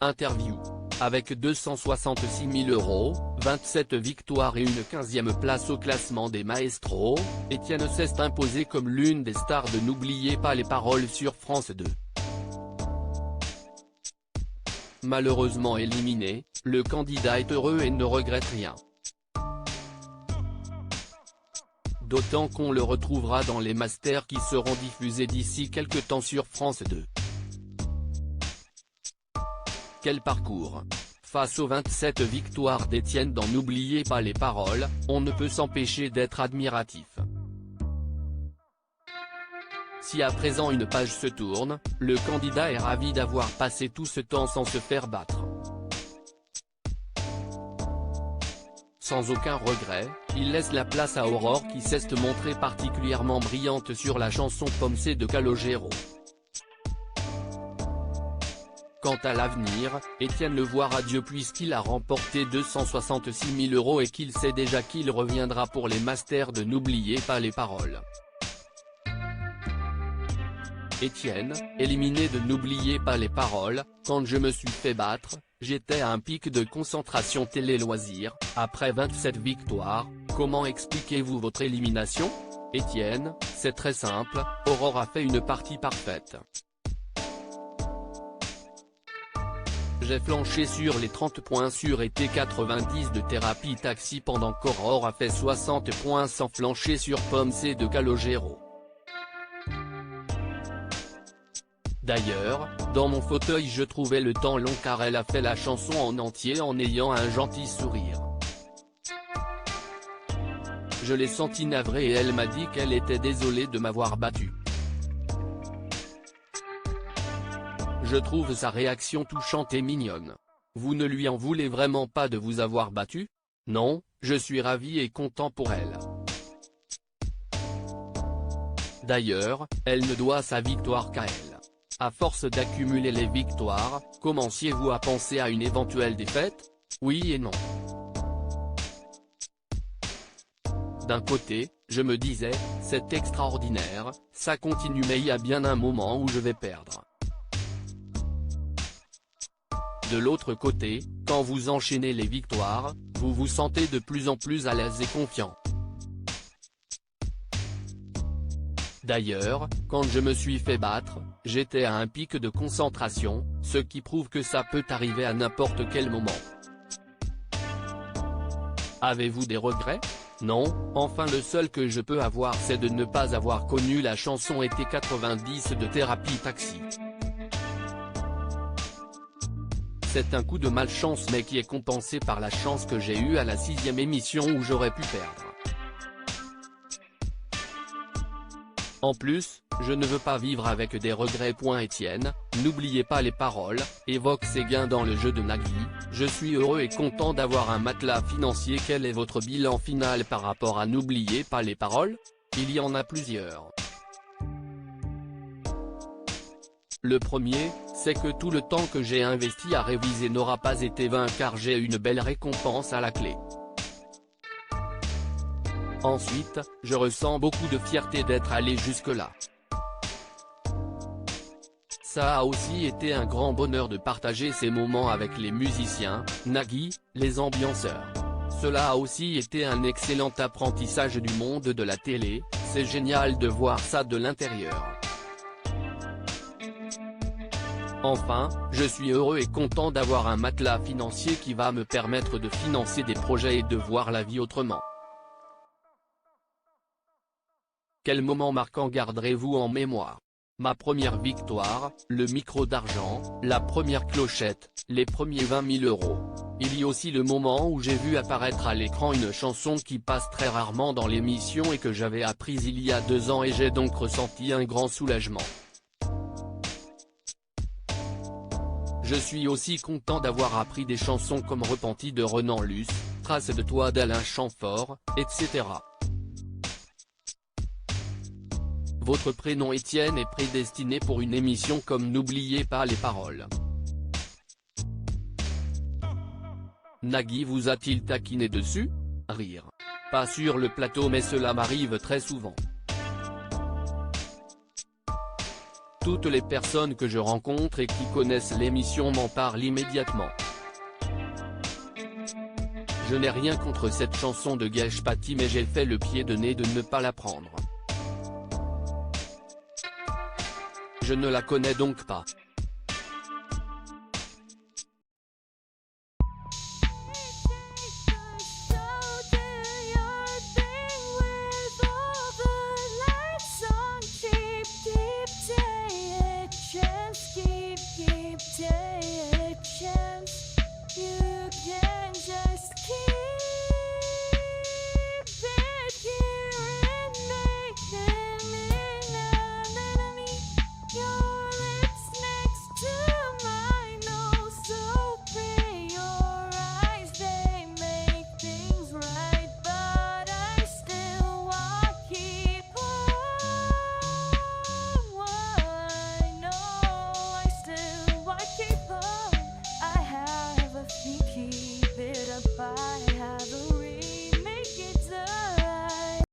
Interview. Avec 266 000 €, 27 victoires et une 15e place au classement des maestros, Étienne s'est imposé comme l'une des stars de N'oubliez pas les paroles sur France 2. Malheureusement éliminé, le candidat est heureux et ne regrette rien. D'autant qu'on le retrouvera dans les masters qui seront diffusés d'ici quelques temps sur France 2. Quel parcours! Face aux 27 victoires d'Étienne dans N'oubliez pas les paroles, on ne peut s'empêcher d'être admiratif. Si à présent une page se tourne, le candidat est ravi d'avoir passé tout ce temps sans se faire battre. Sans aucun regret, il laisse la place à Aurore qui s'est montrée particulièrement brillante sur la chanson Pomme C de Calogero. Quant à l'avenir, Étienne le voit radieux puisqu'il a remporté 266 000 € et qu'il sait déjà qu'il reviendra pour les masters de N'oubliez pas les paroles. Étienne, éliminé de N'oubliez pas les paroles, quand je me suis fait battre, j'étais à un pic de concentration télé-loisirs, après 27 victoires, comment expliquez-vous votre élimination? Étienne, c'est très simple, Aurore a fait une partie parfaite. J'ai flanché sur les 30 points sur et 90 de Thérapie Taxi pendant qu'Aurore a fait 60 points sans flancher sur Pomme C de Calogero. D'ailleurs, dans mon fauteuil je trouvais le temps long car elle a fait la chanson en entier en ayant un gentil sourire. Je l'ai sentie navrée et elle m'a dit qu'elle était désolée de m'avoir battu. Je trouve sa réaction touchante et mignonne. Vous ne lui en voulez vraiment pas de vous avoir battu? Non, je suis ravi et content pour elle. D'ailleurs, elle ne doit sa victoire qu'à elle. À force d'accumuler les victoires, commenciez-vous à penser à une éventuelle défaite? Oui et non. D'un côté, je me disais, c'est extraordinaire, ça continue mais il y a bien un moment où je vais perdre. De l'autre côté, quand vous enchaînez les victoires, vous vous sentez de plus en plus à l'aise et confiant. D'ailleurs, quand je me suis fait battre, j'étais à un pic de concentration, ce qui prouve que ça peut arriver à n'importe quel moment. Avez-vous des regrets? Non, enfin le seul que je peux avoir c'est de ne pas avoir connu la chanson été 90 de Thérapie Taxi. C'est un coup de malchance mais qui est compensé par la chance que j'ai eue à la 6e émission où j'aurais pu perdre. En plus, je ne veux pas vivre avec des regrets. Étienne, n'oubliez pas les paroles, évoque ses gains dans le jeu de Nagui, je suis heureux et content d'avoir un matelas financier. Quel est votre bilan final par rapport à N'oubliez pas les paroles? Il y en a plusieurs. Le premier, c'est que tout le temps que j'ai investi à réviser n'aura pas été vain car j'ai une belle récompense à la clé. Ensuite, je ressens beaucoup de fierté d'être allé jusque-là. Ça a aussi été un grand bonheur de partager ces moments avec les musiciens, Nagui, les ambianceurs. Cela a aussi été un excellent apprentissage du monde de la télé, c'est génial de voir ça de l'intérieur. Enfin, je suis heureux et content d'avoir un matelas financier qui va me permettre de financer des projets et de voir la vie autrement. Quel moment marquant garderez-vous en mémoire? Ma première victoire, le micro d'argent, la première clochette, les premiers 20 000 €. Il y a aussi le moment où j'ai vu apparaître à l'écran une chanson qui passe très rarement dans l'émission et que j'avais apprise il y a 2 ans et j'ai donc ressenti un grand soulagement. Je suis aussi content d'avoir appris des chansons comme Repenti de Renan Luce, Trace de toi d'Alain Chamfort, etc. Votre prénom Étienne est prédestiné pour une émission comme N'oubliez pas les paroles. Nagui vous a-t-il taquiné dessus? Rire. Pas sur le plateau mais cela m'arrive très souvent. Toutes les personnes que je rencontre et qui connaissent l'émission m'en parlent immédiatement. Je n'ai rien contre cette chanson de Gage Paty, mais j'ai fait le pied de nez de ne pas la prendre. Je ne la connais donc pas.